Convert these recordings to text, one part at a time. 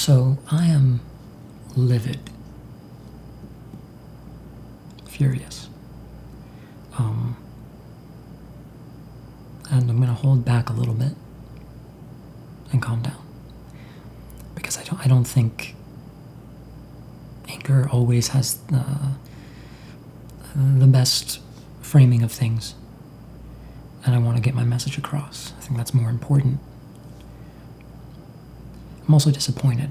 So I am livid, furious, and I'm going to hold back a little bit and calm down, because I don't think anger always has the best framing of things, and I want to get my message across. I think that's more important. I'm also disappointed.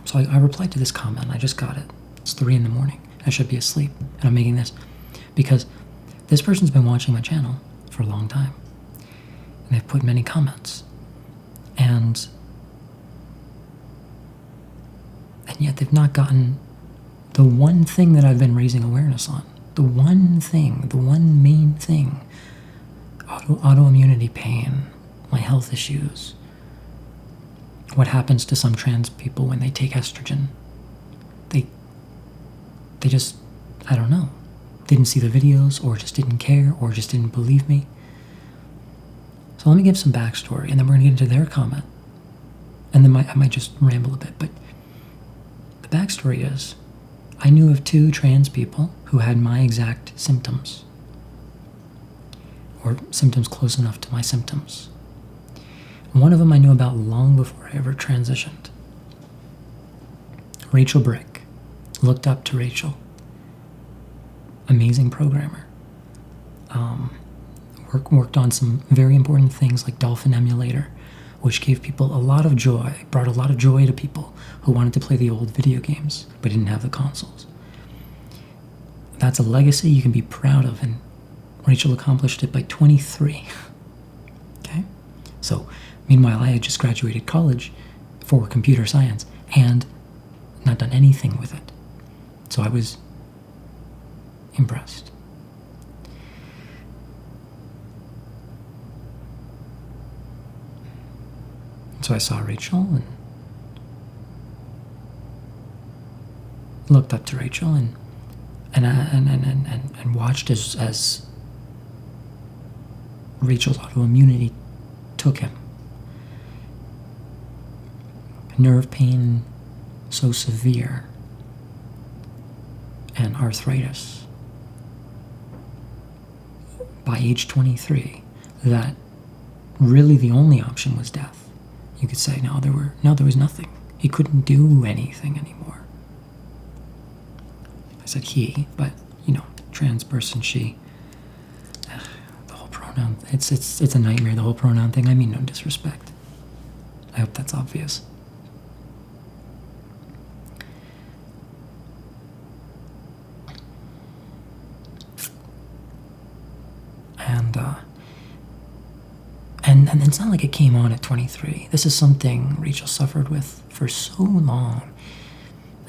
So I replied to this comment. I just got it. It's 3 a.m. I should be asleep, and I'm making this because this person's been watching my channel for a long time, and they've put many comments, and yet they've not gotten the one thing that I've been raising awareness on. The one thing, the one main thing: autoimmunity pain, my health issues. What happens to some trans people when they take estrogen? They just, I don't know, didn't see the videos, or just didn't care, or just didn't believe me. So let me give some backstory, and then we're going to get into their comment. And then I might just ramble a bit, but the backstory is, I knew of 2 trans people who had my exact symptoms, or symptoms close enough to my symptoms. One of them I knew about long before I ever transitioned. Rachel Brick. Looked up to Rachel. Amazing programmer. Worked on some very important things like Dolphin Emulator, which gave people a lot of joy, brought a lot of joy to people who wanted to play the old video games but didn't have the consoles. That's a legacy you can be proud of, and Rachel accomplished it by 23. Okay? So, meanwhile, I had just graduated college for computer science and not done anything with it. So I was impressed. So I saw Rachel and looked up to Rachel and watched as Rachel's autoimmunity took him. Nerve pain so severe, and arthritis by age 23 that really the only option was death. You could say there was nothing. He couldn't do anything anymore. I said he, but trans person, she. The whole pronoun, it's a nightmare, the whole pronoun thing. I mean no disrespect. I hope that's obvious. And it's not like it came on at 23. This is something Rachel suffered with for so long.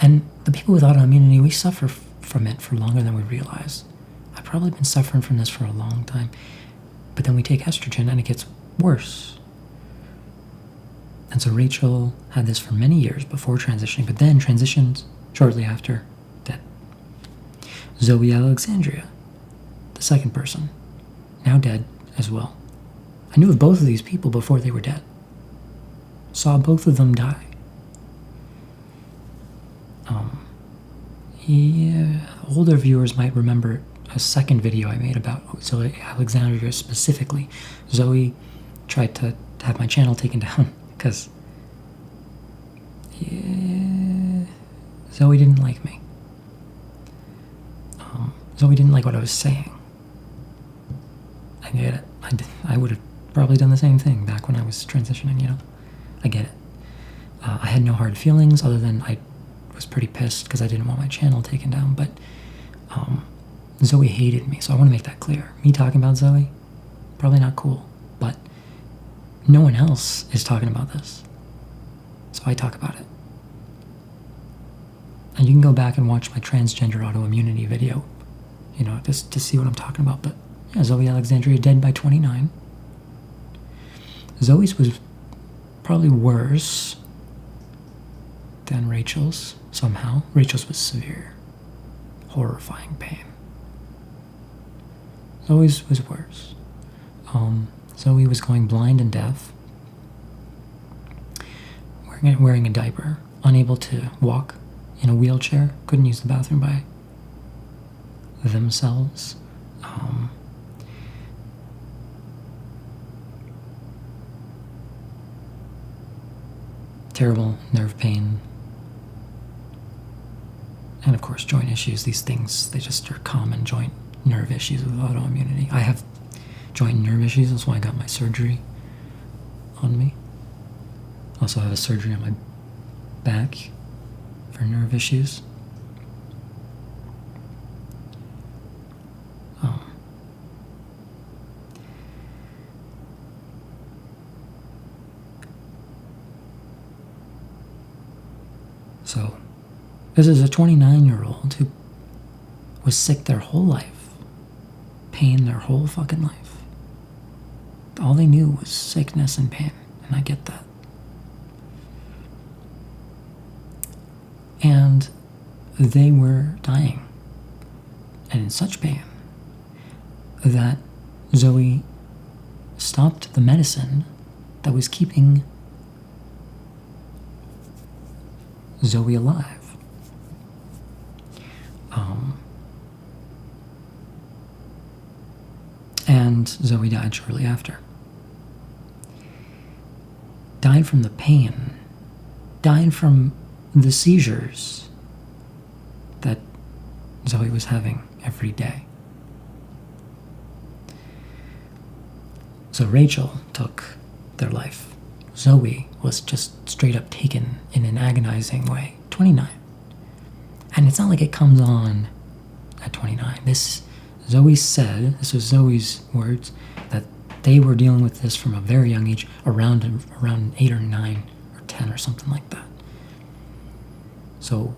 And the people with autoimmunity, we suffer from it for longer than we realize. I've probably been suffering from this for a long time. But then we take estrogen and it gets worse. And so Rachel had this for many years before transitioning, but then transitioned shortly after, dead. Zoe Alexandria, the second person, now dead as well. I knew of both of these people before they were dead. Saw both of them die. Older viewers might remember a second video I made about Zoe Alexandria specifically. Zoe tried to have my channel taken down because Zoe didn't like me. Zoe didn't like what I was saying. I get it. I would have probably done the same thing back when I was transitioning, I get it. I had no hard feelings other than I was pretty pissed because I didn't want my channel taken down, but Zoe hated me, so I want to make that clear. Me talking about Zoe, probably not cool, but no one else is talking about this, so I talk about it. And you can go back and watch my transgender autoimmunity video, just to see what I'm talking about, but yeah, Zoe Alexandria dead by 29. Zoe's was probably worse than Rachel's, somehow. Rachel's was severe, horrifying pain. Zoe's was worse. Zoe was going blind and deaf, wearing a diaper, unable to walk in a wheelchair, couldn't use the bathroom by themselves. Terrible nerve pain. And of course, joint issues. These things, they just are common joint nerve issues with autoimmunity. I have joint nerve issues, that's why I got my surgery on me. Also have a surgery on my back for nerve issues. So, this is a 29-year-old who was sick their whole life, pain their whole fucking life. All they knew was sickness and pain, and I get that. And they were dying, and in such pain, that Zoe stopped the medicine that was keeping Zoe alive. And Zoe died shortly after. Died from the pain. Died from the seizures that Zoe was having every day. So Rachel took their life. Zoe was just straight up taken in an agonizing way. 29. And it's not like it comes on at 29. Zoe said, this was Zoe's words, that they were dealing with this from a very young age, around 8 or 9 or 10 or something like that. So,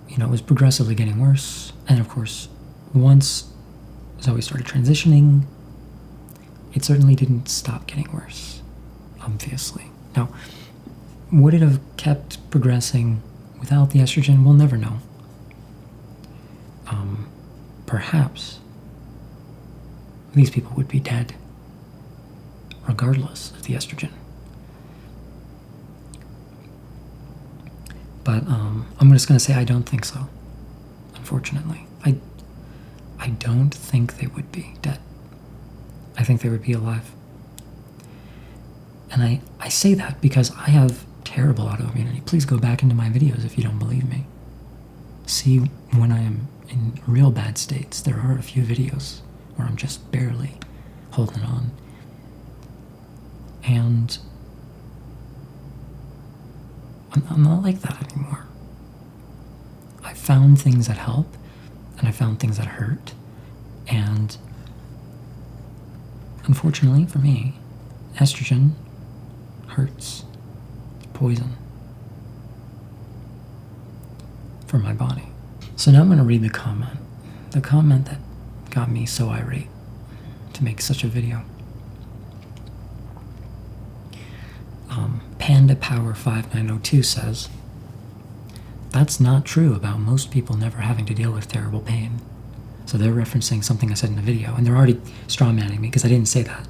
it was progressively getting worse. And of course, once Zoe started transitioning, it certainly didn't stop getting worse, obviously. Now, would it have kept progressing without the estrogen? We'll never know. Perhaps these people would be dead regardless of the estrogen. But I'm just going to say I don't think so, unfortunately. I don't think they would be dead. I think they would be alive. And I say that because I have terrible autoimmunity. Please go back into my videos if you don't believe me. See when I am in real bad states. There are a few videos where I'm just barely holding on. And I'm not like that anymore. I found things that help, and I found things that hurt. And unfortunately for me, estrogen hurts. It's poison for my body. So now I'm going to read the comment that got me so irate to make such a video. Panda Power 5902 says, "That's not true about most people never having to deal with terrible pain." So they're referencing something I said in the video, and they're already strawmanning me because I didn't say that.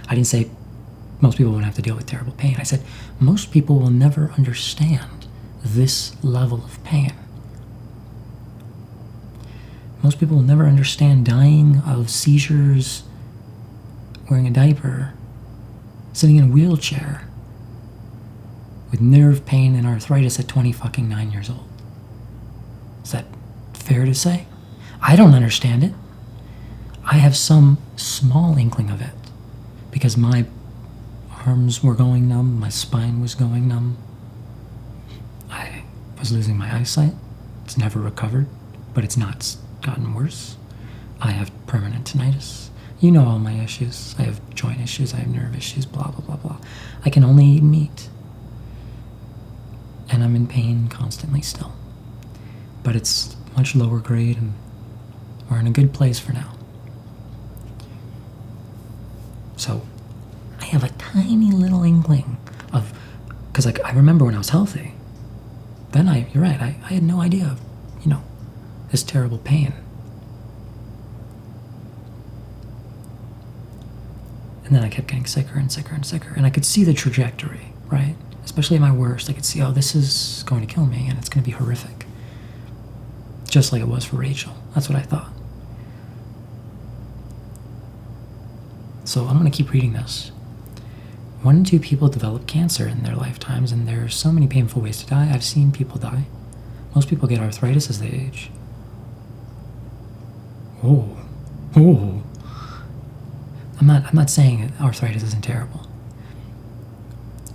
I didn't say most people won't have to deal with terrible pain. I said most people will never understand this level of pain. Most people will never understand dying of seizures, wearing a diaper, sitting in a wheelchair, with nerve pain and arthritis at 29 years old. Is that fair to say? I don't understand it. I have some small inkling of it because my arms were going numb, my spine was going numb. I was losing my eyesight. It's never recovered, but it's not gotten worse. I have permanent tinnitus. You know all my issues. I have joint issues, I have nerve issues, blah, blah, blah, blah. I can only eat meat. And I'm in pain constantly still. But it's much lower grade, and we're in a good place for now. So, I have a tiny little inkling of, because I remember when I was healthy, then you're right, I had no idea of, this terrible pain. And then I kept getting sicker and sicker and sicker, and I could see the trajectory, right? especially at my worst, I could see, oh, this is going to kill me and it's going to be horrific. Just like it was for Rachel. That's what I thought. So I'm going to keep reading this. 1 in 2 people develop cancer in their lifetimes, and there are so many painful ways to die. I've seen people die. Most people get arthritis as they age. Oh. I'm not saying arthritis isn't terrible.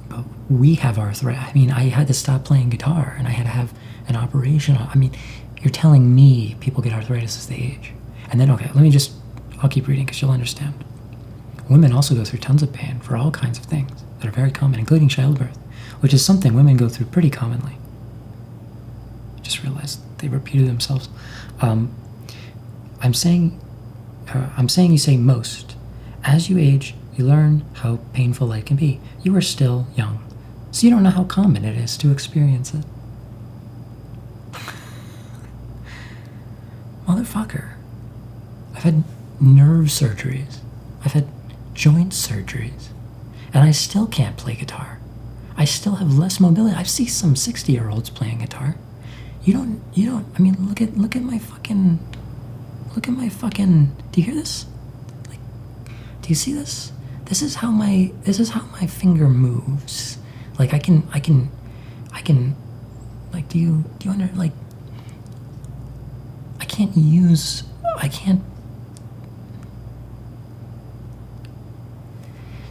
But we have arthritis. I mean, I had to stop playing guitar, and I had to have an operation. I mean, you're telling me people get arthritis as they age. And then, okay, I'll keep reading because you'll understand. Women also go through tons of pain for all kinds of things that are very common, including childbirth, which is something women go through pretty commonly. Just realized they repeated themselves. I'm saying you say most. As you age, you learn how painful life can be. You are still young, so you don't know how common it is to experience it. Motherfucker. I've had nerve surgeries. I've had joint surgeries. And I still can't play guitar. I still have less mobility. I see some 60-year-olds playing guitar. You don't, I mean, look at my fucking, do you hear this? Like, do you see this? This is how my finger moves. Like, I can, like, do you like, I can't.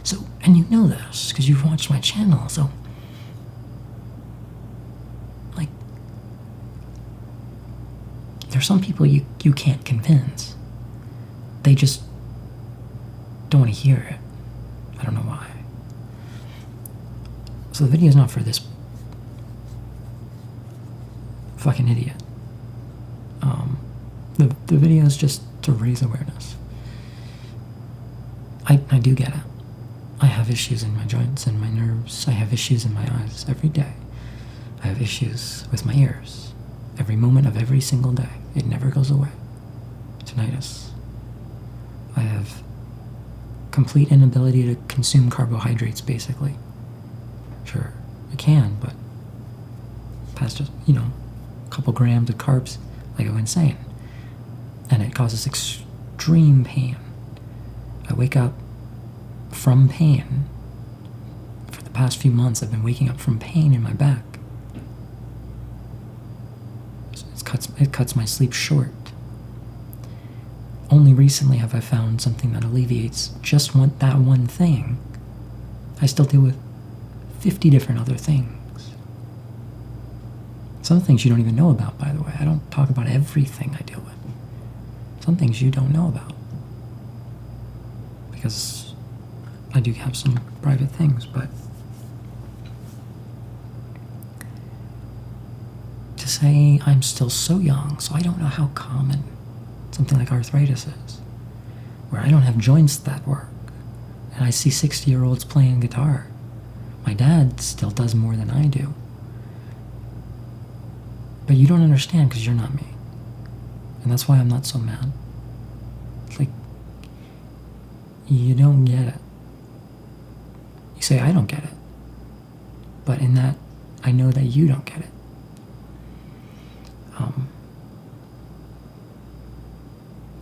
So, and you know this, because you've watched my channel, so, like, there's some people you can't convince. They just don't want to hear it. I don't know why. So the video's not for this fucking idiot. The video is just to raise awareness. I do get it. I have issues in my joints and my nerves. I have issues in my eyes every day. I have issues with my ears every moment of every single day. It never goes away. Tinnitus. I have complete inability to consume carbohydrates, basically. Sure, I can, but past just, a couple grams of carbs, I go insane. And it causes extreme pain. I wake up from pain. For the past few months, I've been waking up from pain in my back. It cuts my sleep short. Only recently have I found something that alleviates just that one thing. I still deal with 50 different other things. Some things you don't even know about, by the way. I don't talk about everything I deal with. Some things you don't know about. Because I do have some private things, but to say I'm still so young, so I don't know how common something like arthritis is, where I don't have joints that work, and I see 60-year-olds playing guitar. My dad still does more than I do. But you don't understand because you're not me. And that's why I'm not so mad. It's like, you don't get it. You say, I don't get it. But in that, I know that you don't get it.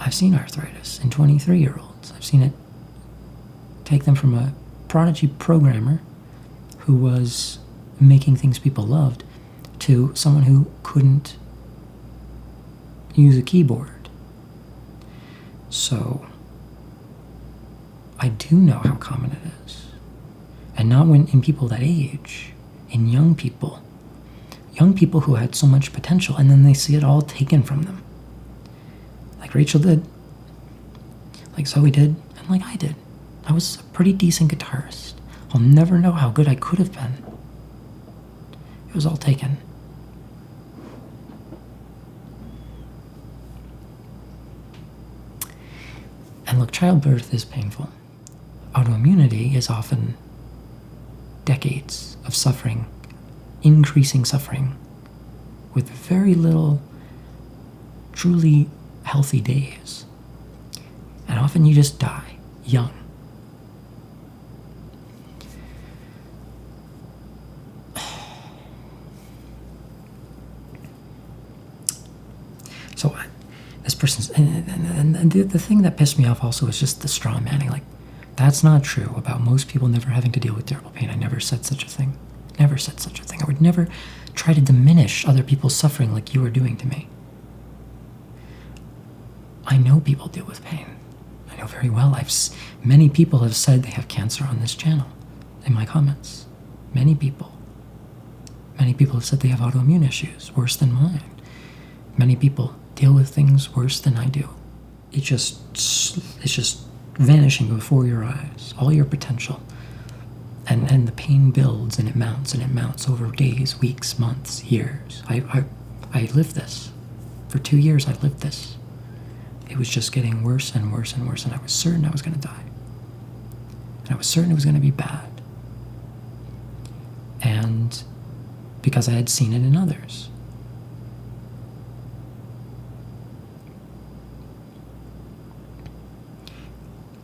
I've seen arthritis in 23-year-olds. I've seen it take them from a prodigy programmer who was making things people loved to someone who couldn't use a keyboard. So I do know how common it is. And not in people that age, in young people who had so much potential, and then they see it all taken from them. Like Rachel did, like Zoe did, and like I did. I was a pretty decent guitarist. I'll never know how good I could have been. It was all taken. And look, childbirth is painful. Autoimmunity is often decades of suffering, increasing suffering, with very little truly healthy days. And often you just die young. person's, and the thing that pissed me off also was just the straw manning. Like, that's not true about most people never having to deal with terrible pain. I never said such a thing. Never said such a thing. I would never try to diminish other people's suffering like you are doing to me. I know people deal with pain. I know very well. Many people have said they have cancer on this channel in my comments. Many people. Many people have said they have autoimmune issues worse than mine. Many people deal with things worse than I do. It's just vanishing before your eyes, all your potential. And the pain builds and it mounts over days, weeks, months, years. I lived this. For 2 years I lived this. It was just getting worse and worse and worse, and I was certain I was going to die. And I was certain it was going to be bad. And because I had seen it in others.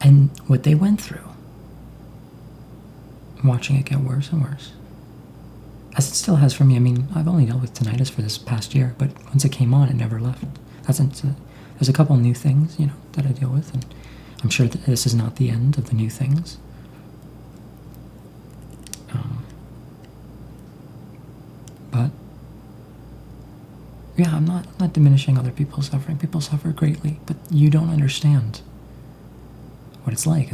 And what they went through, watching it get worse and worse, as it still has for me. I mean, I've only dealt with tinnitus for this past year, but once it came on, it never left. There's a couple new things, that I deal with, and I'm sure that this is not the end of the new things. But yeah, I'm not diminishing other people's suffering. People suffer greatly, but you don't understand what it's like.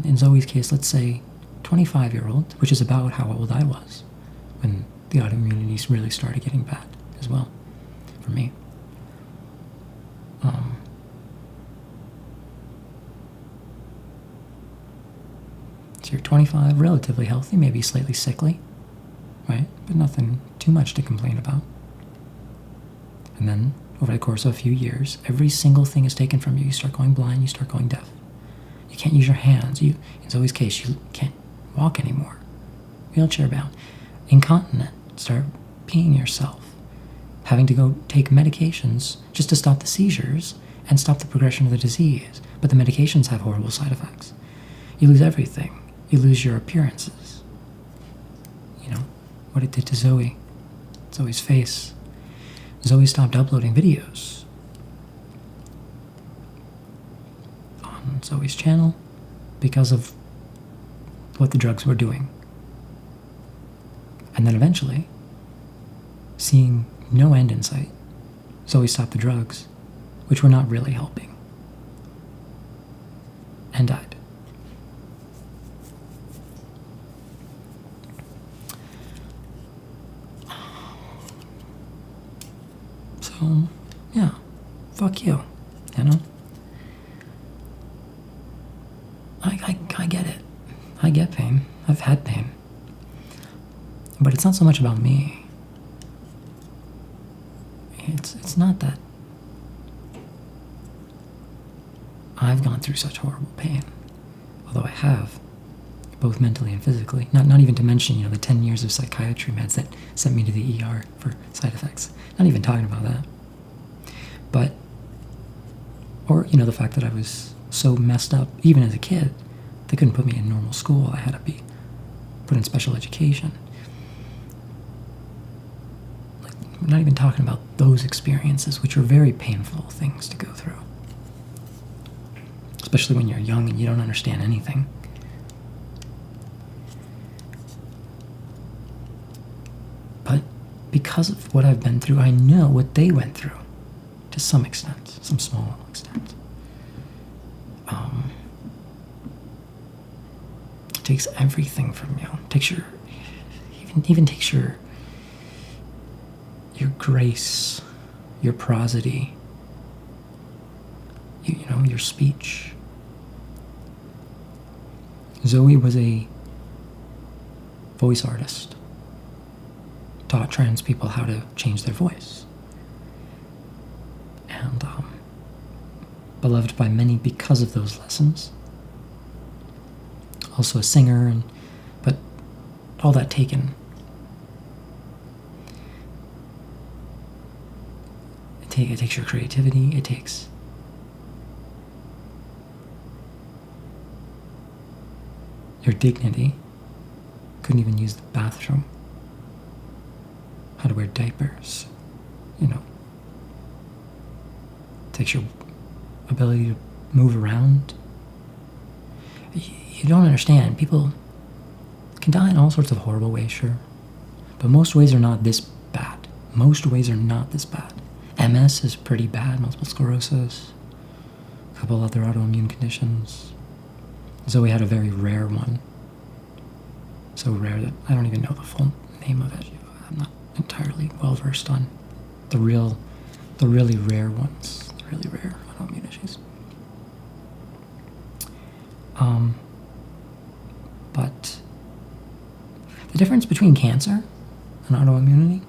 In Zoe's case, let's say 25-year-old, which is about how old I was when the autoimmunity really started getting bad as well for me. So you're 25, relatively healthy, maybe slightly sickly, right? But nothing too much to complain about. And then, over the course of a few years, every single thing is taken from you. You start going blind, you start going deaf. You can't use your hands. In Zoe's case, you can't walk anymore. Wheelchair bound. Incontinent. Start peeing yourself. Having to go take medications just to stop the seizures and stop the progression of the disease. But the medications have horrible side effects. You lose everything. You lose your appearances. What it did to Zoe. Zoe's face. Zoe stopped uploading videos on Zoe's channel because of what the drugs were doing. And then eventually, seeing no end in sight, Zoe stopped the drugs, which were not really helping, and died. So, yeah, fuck you, I get it. I get pain. I've had pain. But it's not so much about me. It's not that I've gone through such horrible pain, although I have, both mentally and physically. Not even to mention, the 10 years of psychiatry meds that sent me to the ER for side effects. Not even talking about that. But, or, the fact that I was so messed up, even as a kid, they couldn't put me in normal school. I had to be put in special education. We're not even talking about those experiences, which are very painful things to go through. Especially when you're young and you don't understand anything. But because of what I've been through, I know what they went through, to some extent, some small extent. It takes everything from you. It takes even takes your grace, your prosody, your speech. Zoe was a voice artist. Taught trans people how to change their voice. And beloved by many because of those lessons. Also a singer, but all that taken. It takes your creativity, it takes your dignity. Couldn't even use the bathroom. How to wear diapers, takes your ability to move around. You don't understand. People can die in all sorts of horrible ways, sure. But most ways are not this bad. Most ways are not this bad. MS is pretty bad, multiple sclerosis, a couple other autoimmune conditions. Zoe had a very rare one. So rare that I don't even know the full name of it. I'm not entirely well versed on the really rare ones, the really rare autoimmune issues. But the difference between cancer and autoimmunity,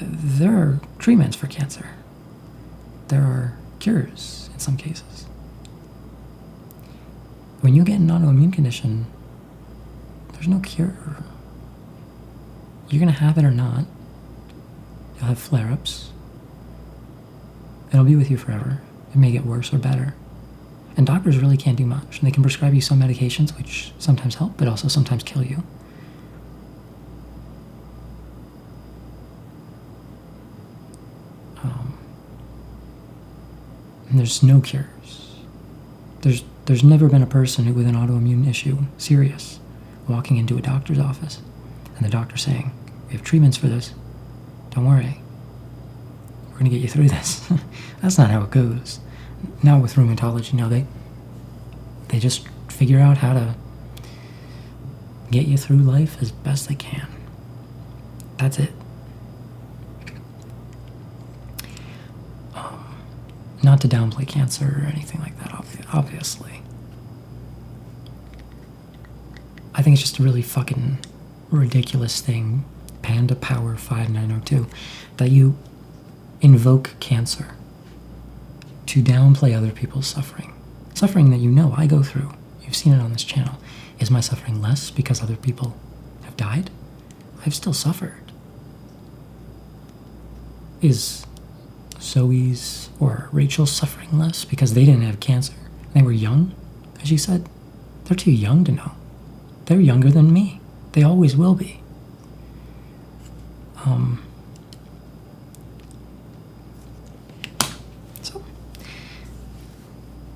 there are treatments for cancer. There are cures in some cases. When you get an autoimmune condition, there's no cure. You're going to have it or not. You'll have flare-ups. It'll be with you forever. It may get worse or better. And doctors really can't do much. They can prescribe you some medications, which sometimes help, but also sometimes kill you. And there's no cures. There's never been a person who with an autoimmune issue, serious, walking into a doctor's office, and the doctor saying, "We have treatments for this. Don't worry. We're going to get you through this." That's not how it goes. Now with rheumatology, they just figure out how to get you through life as best they can. That's it. Not to downplay cancer or anything like that, obviously. I think it's just a really fucking ridiculous thing, Panda Power 5902, that you invoke cancer to downplay other people's suffering. Suffering that you know I go through. You've seen it on this channel. Is my suffering less because other people have died? I've still suffered. Is Zoe's or Rachel's suffering less because they didn't have cancer? They were young, as you said. They're too young to know. They're younger than me. They always will be. So,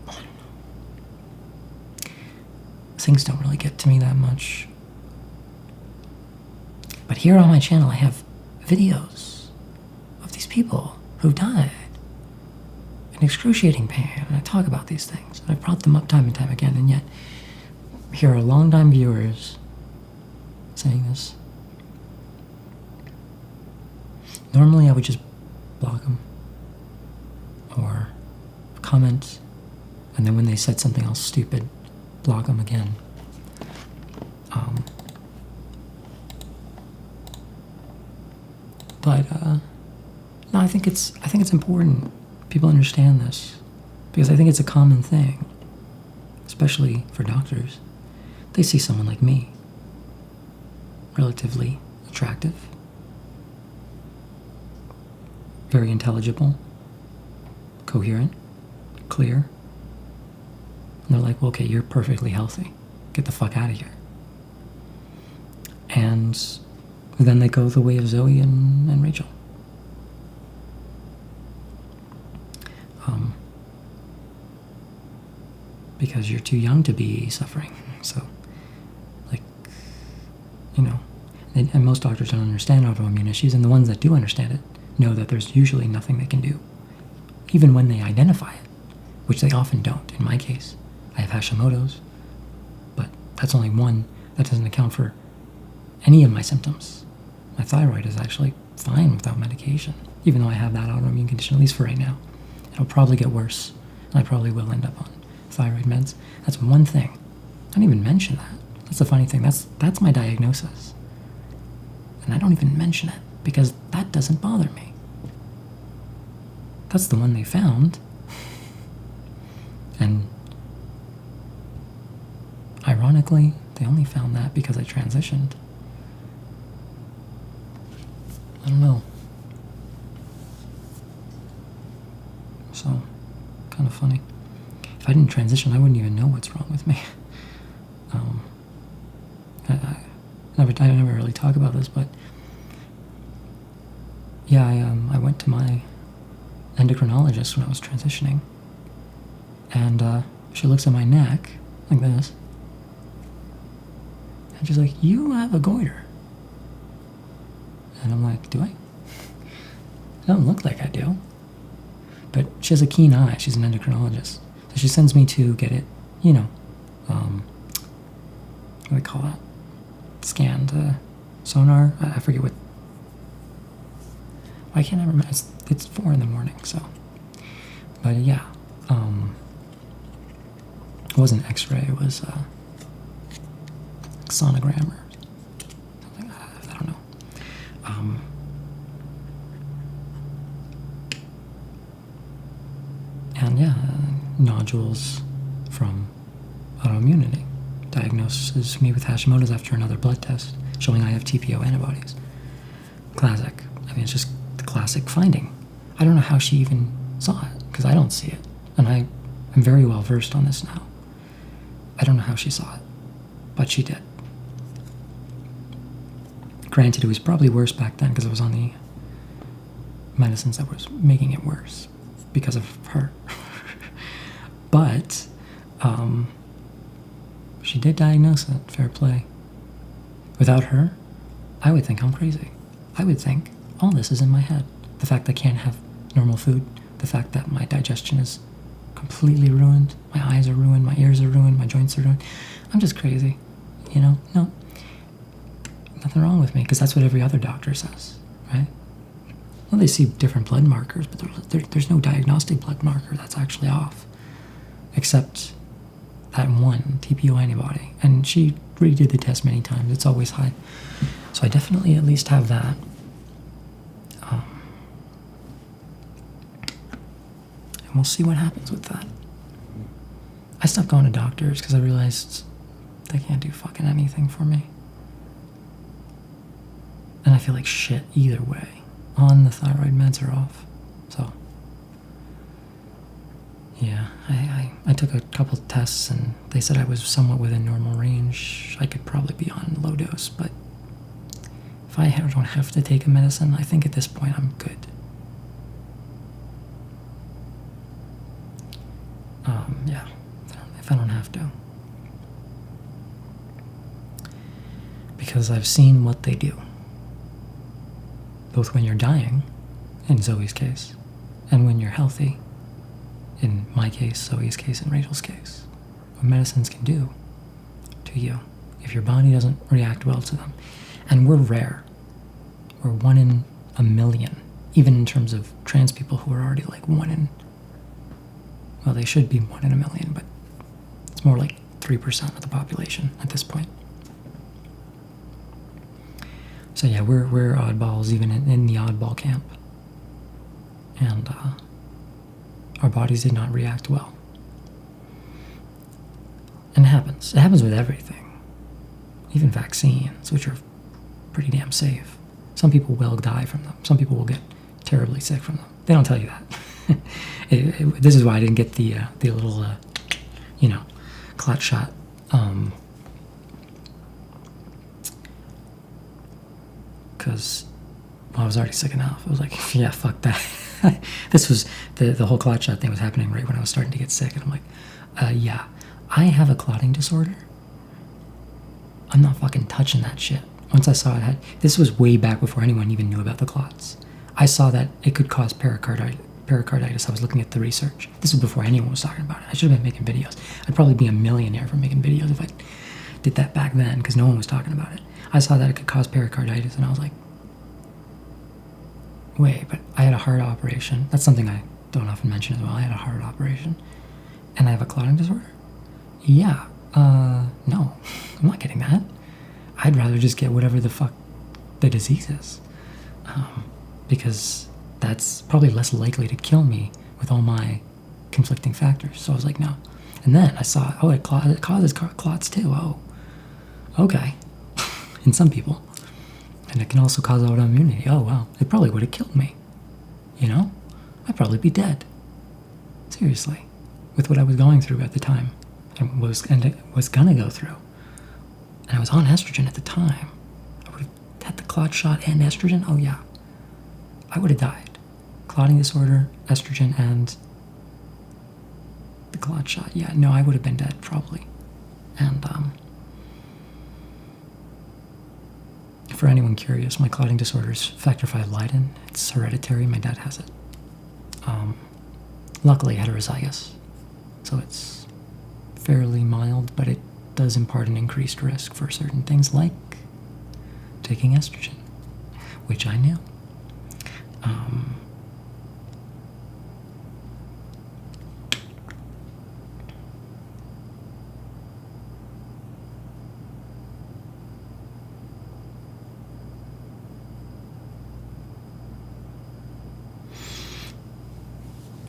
I don't know. Things don't really get to me that much. But here on my channel, I have videos of these people who've died in excruciating pain, and I talk about these things. And I've brought them up time and time again, and yet here are longtime viewers saying this. Normally I would just block them or comment, and then when they said something else stupid, block them again. No, I think it's important people understand this, because I think it's a common thing, especially for doctors. They see someone like me, relatively attractive, very intelligible, coherent, clear, and they're like, well, okay, you're perfectly healthy. Get the fuck out of here. And then they go the way of Zoe and Rachel. Because you're too young to be suffering. So, and most doctors don't understand autoimmune issues, and the ones that do understand it know that there's usually nothing they can do, even when they identify it, which they often don't. In my case, I have Hashimoto's, but that's only one. That doesn't account for any of my symptoms. My thyroid is actually fine without medication, even though I have that autoimmune condition, at least for right now. It'll probably get worse, and I probably will end up on thyroid meds. That's one thing. I didn't even mention that. That's the funny thing. That's my diagnosis. And I don't even mention it, because that doesn't bother me. That's the one they found. And ironically, they only found that because I transitioned. I don't know. So, kind of funny. If I didn't transition, I wouldn't even know what's wrong with me. I never really talk about this, but yeah, I went to my endocrinologist when I was transitioning. And she looks at my neck like this. And she's like, you have a goiter. And I'm like, do I? It doesn't look like I do. But she has a keen eye. She's an endocrinologist. So she sends me to get it, what do they call that? Scanned, sonar. I forget what. Why can't I remember? It's 4 a.m, so. But yeah, it wasn't X-ray. It was sonogram or something. I don't know. And yeah, nodules from autoimmunity. Diagnoses me with Hashimoto's after another blood test showing I have TPO antibodies. Classic. I mean, it's just the classic finding. I don't know how she even saw it, because I don't see it. And I am very well versed on this now. I don't know how she saw it, but she did. Granted, it was probably worse back then because I was on the medicines that was making it worse because of her. But she did diagnose it. Fair play. Without her, I would think I'm crazy. I would think all this is in my head. The fact I can't have normal food, the fact that my digestion is completely ruined, my eyes are ruined, my ears are ruined, my joints are ruined. I'm just crazy, No, nothing wrong with me, because that's what every other doctor says, right? Well, they see different blood markers, but there's no diagnostic blood marker that's actually off, except that one TPO antibody. And she redid the test many times. It's always high. So I definitely at least have that. And we'll see what happens with that. I stopped going to doctors because I realized they can't do fucking anything for me. And I feel like shit either way. On the thyroid meds or off. So, yeah, I took a couple tests and they said I was somewhat within normal range. I could probably be on low dose, but if I don't have to take a medicine, I think at this point I'm good. Yeah, if I don't have to. Because I've seen what they do. Both when you're dying, in Zoe's case, and when you're healthy, in my case, Zoe's case, and Rachel's case. What medicines can do to you if your body doesn't react well to them. And we're rare. We're 1 in a million, even in terms of trans people who are already like 1 in, well, they should be 1 in a million, but it's more like 3% of the population at this point. So yeah, we're oddballs even in the oddball camp. And our bodies did not react well. And it happens. It happens with everything. Even vaccines, which are pretty damn safe. Some people will die from them. Some people will get terribly sick from them. They don't tell you that. This is why I didn't get the little, clot shot. Because, I was already sick enough. I was like, yeah, fuck that. This was, the whole clot shot thing was happening right when I was starting to get sick. And I'm like, yeah, I have a clotting disorder. I'm not fucking touching that shit. Once I saw it this was way back before anyone even knew about the clots. I saw that it could cause pericarditis. I was looking at the research. This was before anyone was talking about it. I should have been making videos. I'd probably be a millionaire for making videos if I did that back then, because no one was talking about it. I saw that it could cause pericarditis, and I was like, wait, but I had a heart operation. That's something I don't often mention as well. I had a heart operation, and I have a clotting disorder? Yeah, no, I'm not getting that. I'd rather just get whatever the fuck the disease is, because that's probably less likely to kill me with all my conflicting factors. So I was like, no. And then I saw, it causes clots too. Oh, okay. In some people. And it can also cause autoimmunity. Oh, wow. It probably would have killed me. I'd probably be dead. Seriously. With what I was going through at the time. And was going to go through. And I was on estrogen at the time. I would have had the clot shot and estrogen. Oh, yeah. I would have died. clotting disorder, estrogen, and the clot shot. Yeah, no, I would have been dead probably. And for anyone curious, my clotting disorder is factor V Leiden. It's hereditary. My dad has it. Luckily heterozygous, so it's fairly mild, but it does impart an increased risk for certain things like taking estrogen, which I knew.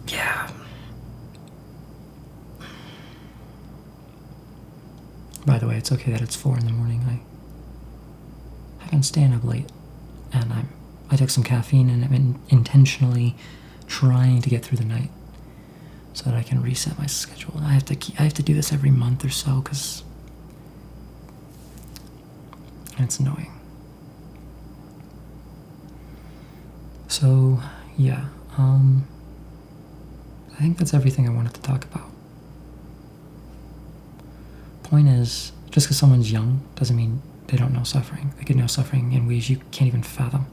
Yeah. By the way, it's okay that it's 4 in the morning. I've been staying up late, and I took some caffeine, and I'm intentionally trying to get through the night so that I can reset my schedule. And I have to do this every month or so because it's annoying. So yeah, I think that's everything I wanted to talk about. Point is, just because someone's young doesn't mean they don't know suffering. They could know suffering in ways you can't even fathom.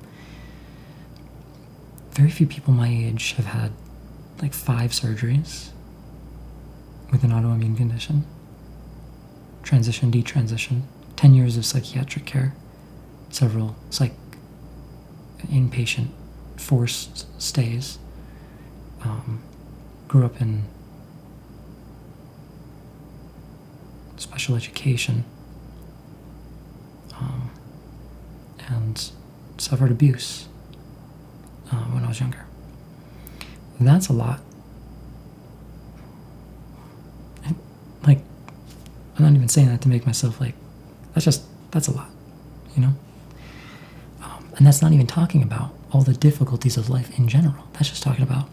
Very few people my age have had like 5 surgeries with an autoimmune condition, transition, detransition, 10 years of psychiatric care, several inpatient forced stays, grew up in special education, and suffered abuse when I was younger. And that's a lot. And, I'm not even saying that to make myself that's a lot, you know? And that's not even talking about all the difficulties of life in general. That's just talking about,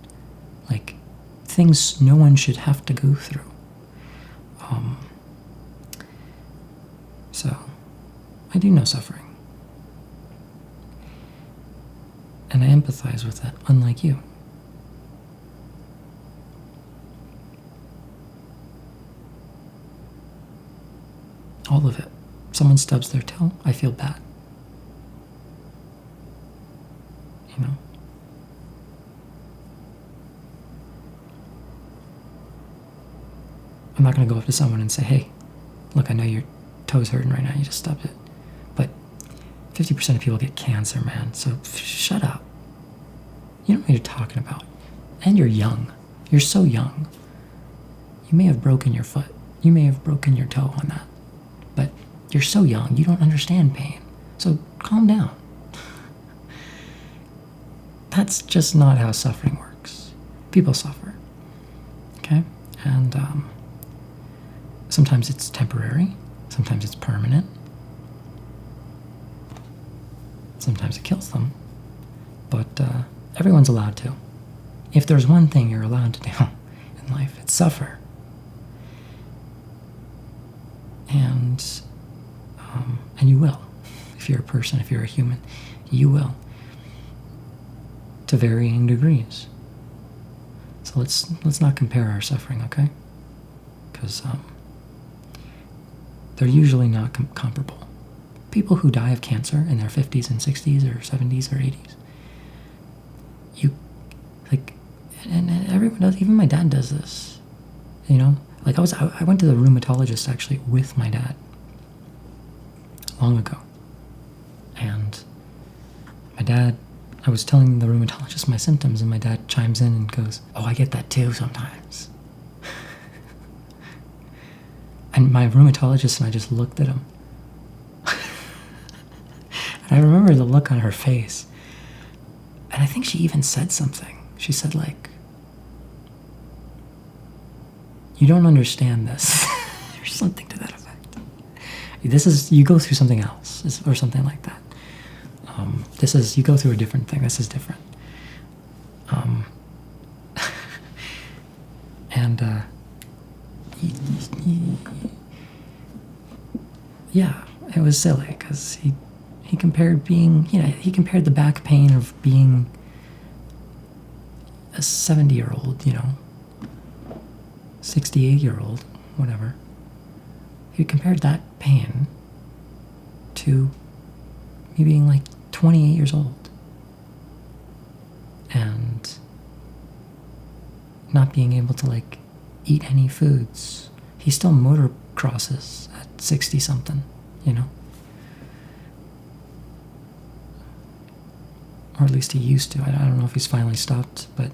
things no one should have to go through. So, I do know suffering. And I empathize with it, unlike you. All of it. Someone stubs their toe, I feel bad. You know? I'm not going to go up to someone and say, hey, look, I know your toe's hurting right now, you just stubbed it. But 50% of people get cancer, man, so shut up. You don't know what you're talking about. And you're young. You're so young. You may have broken your foot. You may have broken your toe on that. But you're so young, you don't understand pain. So calm down. That's just not how suffering works. People suffer. Okay? And sometimes it's temporary. Sometimes it's permanent. Sometimes it kills them. But everyone's allowed to. If there's one thing you're allowed to do in life, it's suffer. And you will. If you're a person, if you're a human, you will. To varying degrees. So let's not compare our suffering, okay? Because they're usually not comparable. People who die of cancer in their 50s and 60s or 70s or 80s, and everyone does, even my dad does this, you know? I went to the rheumatologist actually with my dad long ago. And I was telling the rheumatologist my symptoms, and my dad chimes in and goes, oh, I get that too sometimes. And my rheumatologist and I just looked at him. And I remember the look on her face. And I think she even said something. She said, you don't understand this. Or something to that effect. You go through something else, or something like that. You go through a different thing. This is different. Yeah, it was silly because he compared the back pain of being a 70-year-old, 68-year-old, whatever, he compared that pain to me being like 28 years old and not being able to like eat any foods. He still motocrosses at 60 something, or at least he used to. I don't know if he's finally stopped, but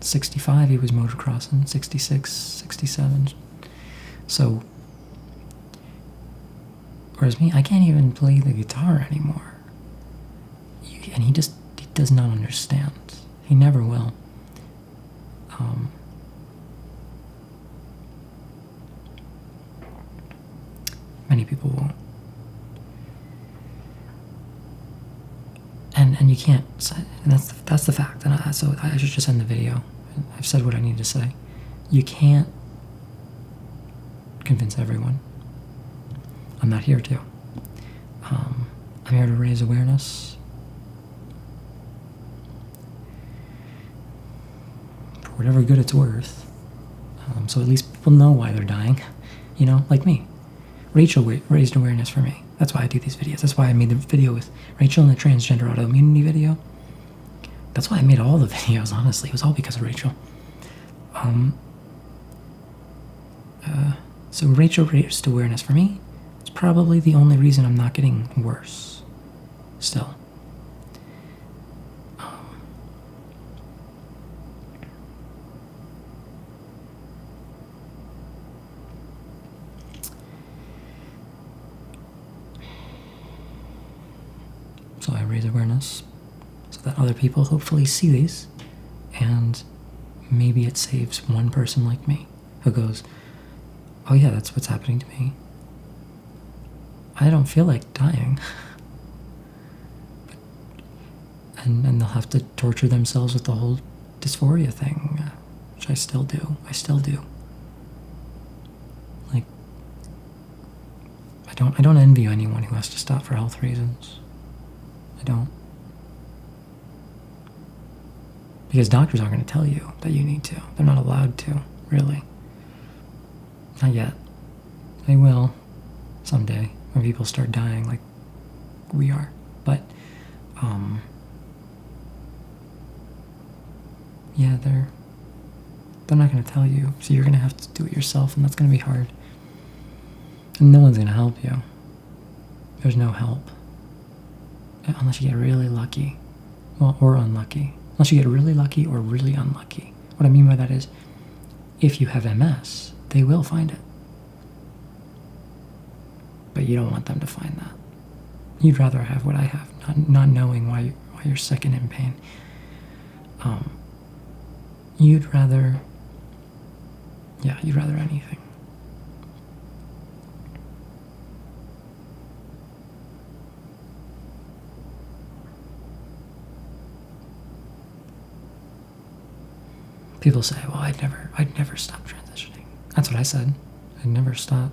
65 he was motocrossing, 66, 67. So, whereas me, I can't even play the guitar anymore. And he does not understand. He never will. Many people won't. And you can't, and that's the fact. And so I should just end the video. I've said what I need to say. You can't convince everyone. I'm not here to. I'm here to raise awareness for whatever good it's worth. So at least people know why they're dying, like me. Rachel raised awareness for me. That's why I do these videos. That's why I made the video with Rachel and the transgender autoimmunity video. That's why I made all the videos, honestly. It was all because of Rachel. So Rachel raised awareness for me. It's probably the only reason I'm not getting worse. Still. So I raise awareness so that other people hopefully see these, and maybe it saves one person like me who goes, oh yeah, that's what's happening to me. I don't feel like dying. And they'll have to torture themselves with the whole dysphoria thing, which I still do. Like, I don't envy anyone who has to stop for health reasons. I don't. Because doctors aren't going to tell you that you need to. They're not allowed to, really. Not yet. They will someday when people start dying like we are. But, yeah, they're not going to tell you. So you're going to have to do it yourself, and that's going to be hard. And no one's going to help you. There's no help. Unless you get really lucky. Well, or unlucky. Unless you get really lucky or really unlucky. What I mean by that is, if you have MS, they will find it. But you don't want them to find that. You'd rather have what I have, not knowing why you're sick and in pain. You'd rather anything. People say, well, I'd never stop transitioning. That's what I said. I'd never stop.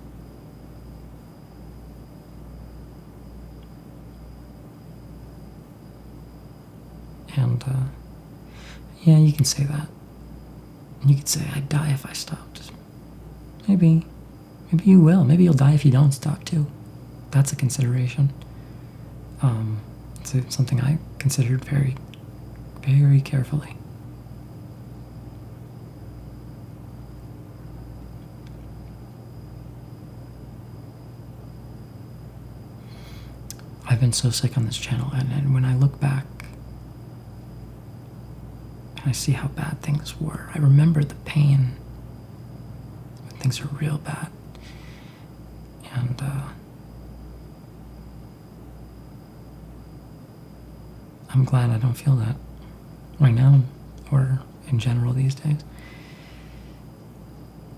And, yeah, you can say that. You could say, I'd die if I stopped. Maybe you will. Maybe you'll die if you don't stop, too. That's a consideration. It's something I considered very, very carefully. I've been so sick on this channel, and when I look back and I see how bad things were, I remember the pain when things are real bad. And I'm glad I don't feel that right now or in general these days.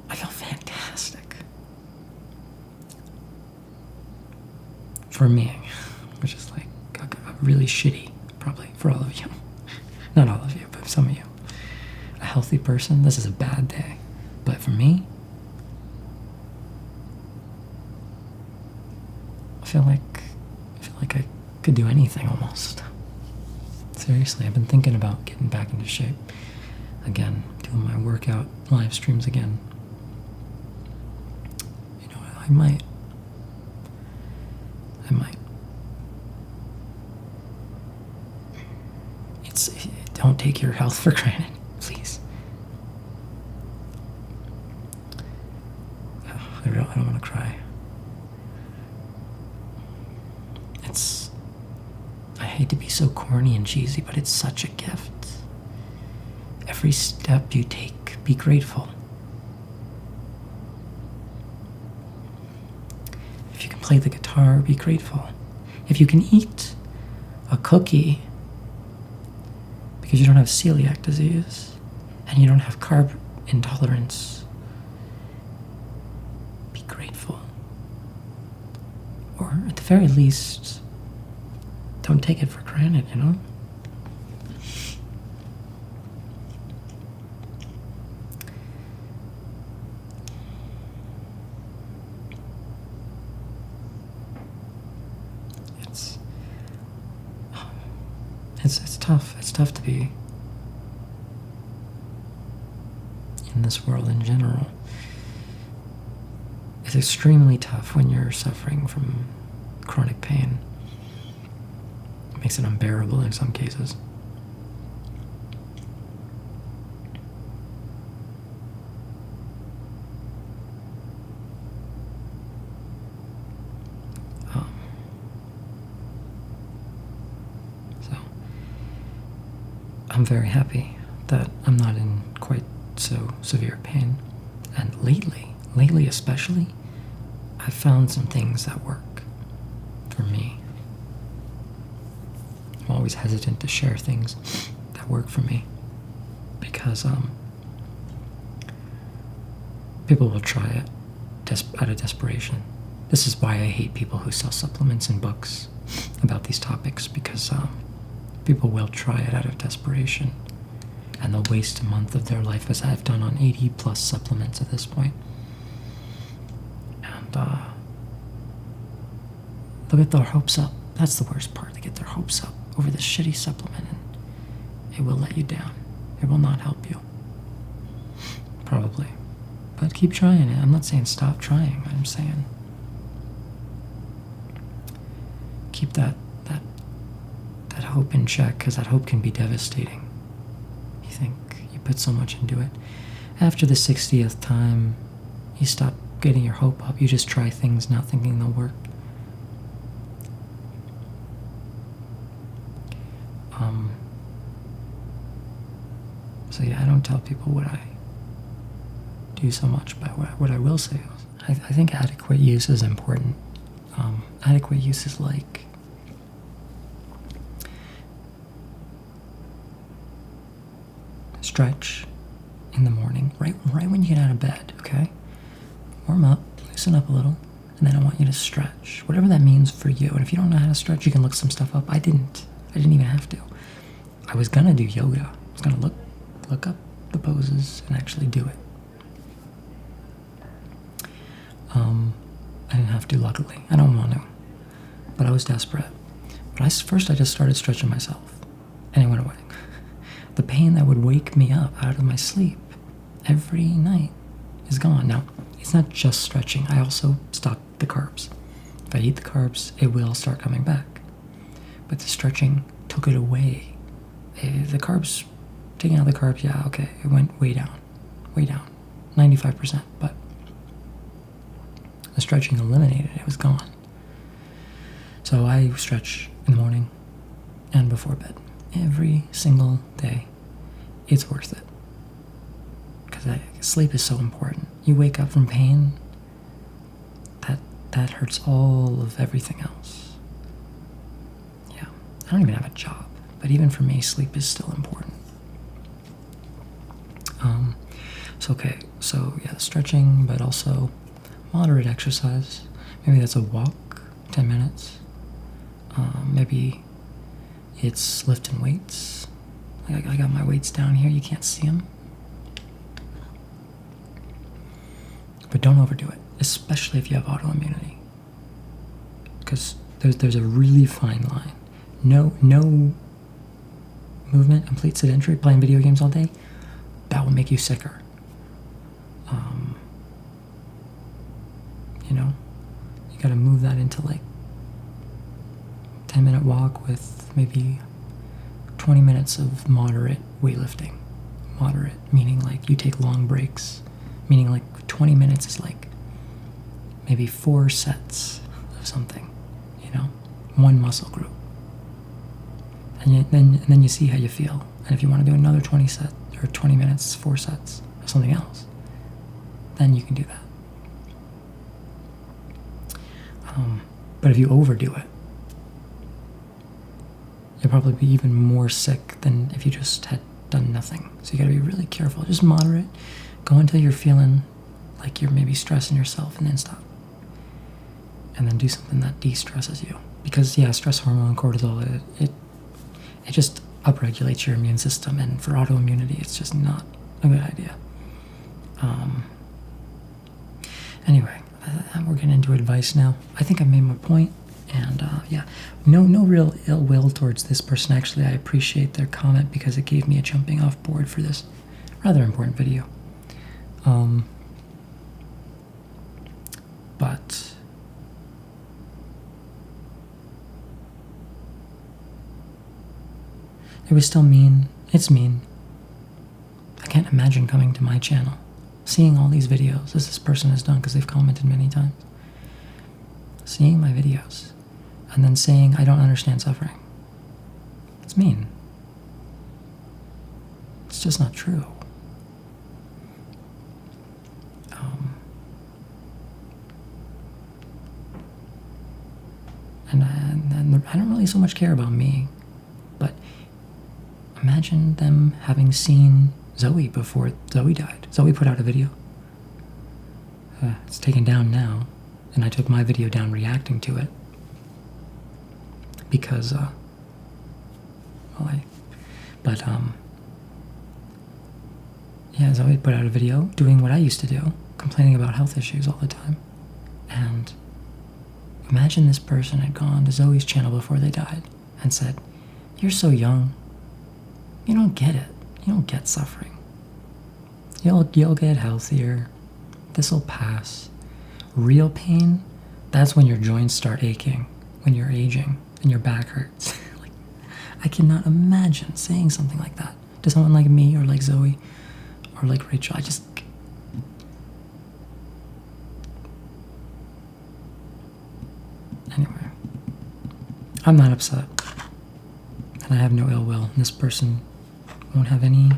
I feel fantastic. For me. Which is like really shitty, probably, for all of you. Not all of you, but some of you. A healthy person, this is a bad day. But for me, I feel like I could do anything almost. Seriously, I've been thinking about getting back into shape again, doing my workout live streams again. You know, I might. Don't take your health for granted, please. I don't want to cry. I hate to be so corny and cheesy, but it's such a gift. Every step you take, be grateful. If you can play the guitar, be grateful. If you can eat a cookie because you don't have celiac disease and you don't have carb intolerance, be grateful. Or at the very least, don't take it for granted, you know? It's tough. It's tough to be in this world in general. It's extremely tough when you're suffering from chronic pain. It makes it unbearable in some cases. I'm very happy that I'm not in quite so severe pain. And lately especially, I've found some things that work for me. I'm always hesitant to share things that work for me because people will try it out of desperation. This is why I hate people who sell supplements and books about these topics, because people will try it out of desperation, and they'll waste a month of their life, as I've done on 80 plus supplements at this point. And they'll get their hopes up. That's the worst part. They get their hopes up over this shitty supplement, and it will let you down. It will not help you. Probably. But keep trying it. I'm not saying stop trying. I'm saying keep that hope in check, because that hope can be devastating. You think you put so much into it. After the 60th time, you stop getting your hope up. You just try things not thinking they'll work. So yeah, I don't tell people what I do so much, but what I will say is I think adequate use is important. Adequate use is like stretch in the morning, right when you get out of bed, okay? Warm up, loosen up a little, and then I want you to stretch, whatever that means for you. And if you don't know how to stretch, you can look some stuff up. I didn't even have to. I was gonna do yoga. I was gonna look up the poses and actually do it. I didn't have to, luckily. I don't want to, but I was desperate. But first I just started stretching myself, and it went away. The pain that would wake me up out of my sleep every night is gone. Now, it's not just stretching. I also stop the carbs. If I eat the carbs, it will start coming back. But the stretching took it away. The carbs, taking out the carbs, yeah, okay, it went way down, 95%. But the stretching eliminated it. It was gone. So I stretch in the morning and before bed. Every single day. It's worth it. Because sleep is so important. You wake up from pain, that hurts all of everything else. Yeah. I don't even have a job, but even for me, sleep is still important. So yeah, stretching, but also moderate exercise. Maybe that's a walk, 10 minutes. Maybe it's lifting weights. I got my weights down here. You can't see them. But don't overdo it, especially if you have autoimmunity. Because there's a really fine line. No movement, complete sedentary, playing video games all day, that will make you sicker. You got to move that into like 10-minute walk with maybe 20 minutes of moderate weightlifting. Moderate, meaning like you take long breaks, meaning like 20 minutes is like maybe 4 sets of something, one muscle group. And then you see how you feel. And if you want to do another 20 minutes, 4 sets of something else, then you can do that. But if you overdo it, you'll probably be even more sick than if you just had done nothing. So you got to be really careful. Just moderate. Go until you're feeling like you're maybe stressing yourself, and then stop. And then do something that de-stresses you. Because stress hormone, cortisol, it just upregulates your immune system, and for autoimmunity, it's just not a good idea. Anyway, we're getting into advice now. I think I made my point, and no real ill will towards this person. Actually, I appreciate their comment because it gave me a jumping off board for this rather important video. But it was still mean. It's mean. I can't imagine coming to my channel, seeing all these videos as this person has done, because they've commented many times, seeing my videos, and then saying I don't understand suffering. It's mean. It's just not true. And I don't really so much care about me, but imagine them having seen Zoe before Zoe died. Zoe put out a video. It's taken down now, and I took my video down reacting to it because, Zoe put out a video doing what I used to do, complaining about health issues all the time. And imagine this person had gone to Zoe's channel before they died and said, "You're so young. You don't get it. You don't get suffering. You'll get healthier. This'll pass. Real pain, that's when your joints start aching, when you're aging and your back hurts." I cannot imagine saying something like that to someone like me or like Zoe or like Rachel. Anyway, I'm not upset, and I have no ill will. This person won't have any.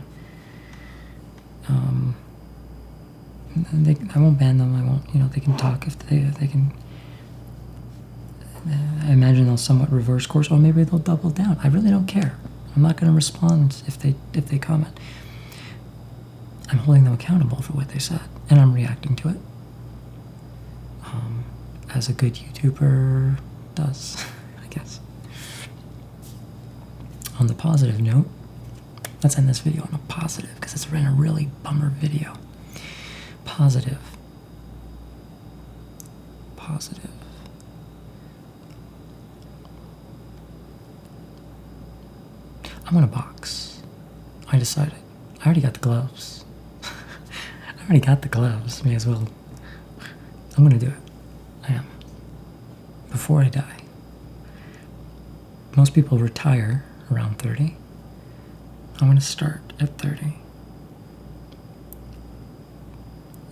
I won't ban them. I won't. They can talk if they can. I imagine they'll somewhat reverse course, or maybe they'll double down. I really don't care. I'm not going to respond if they comment. I'm holding them accountable for what they said, and I'm reacting to it. As a good YouTuber does, I guess. On the positive note, let's end this video on a positive, because it's been a really bummer video. Positive. I'm gonna box. I decided. I already got the gloves. May as well. I'm gonna do it. I am. Before I die. Most people retire around 30. I'm gonna start at 30.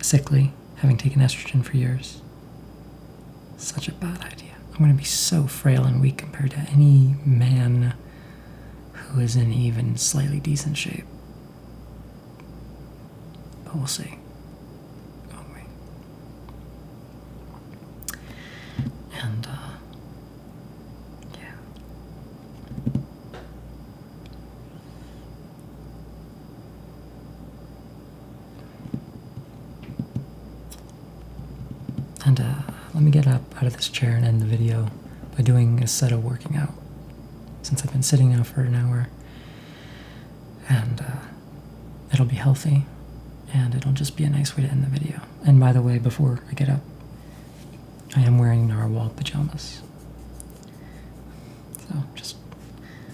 Sickly, having taken estrogen for years. Such a bad idea. I'm gonna be so frail and weak compared to any man who is in even slightly decent shape. But we'll see. Won't we? And, yeah. And, let me get up out of this chair and end the video by doing a set of working out, since I've been sitting now for an hour. And it'll be healthy, and it'll just be a nice way to end the video. And by the way, before I get up, I am wearing narwhal pajamas. So just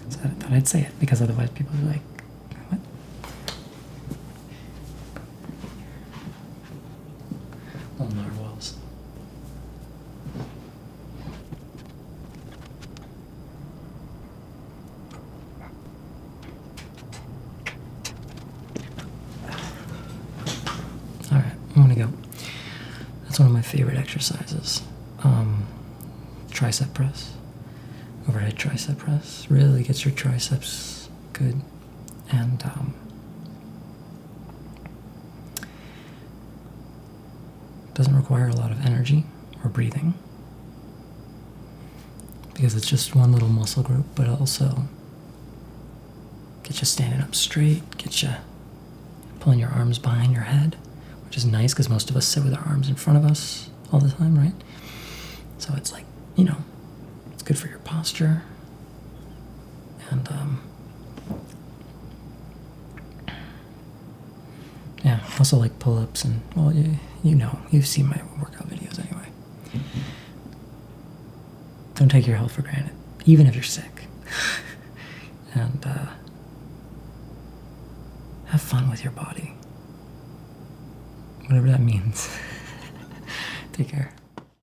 set it down. thought I'd say it because otherwise people are like, what? Little narwhals. Alright, I'm gonna go. That's one of my favorite exercises. Tricep press. Overhead tricep press. Really gets your triceps good. And doesn't require a lot of energy or breathing because it's just one little muscle group, but also get you standing up straight, get you pulling your arms behind your head, which is nice because most of us sit with our arms in front of us all the time, right? So it's like, it's good for your posture. And yeah, also like pull-ups and, well, you've seen my workout videos anyway. Don't take your health for granted, even if you're sick. And have fun with your body. Whatever that means. Take care.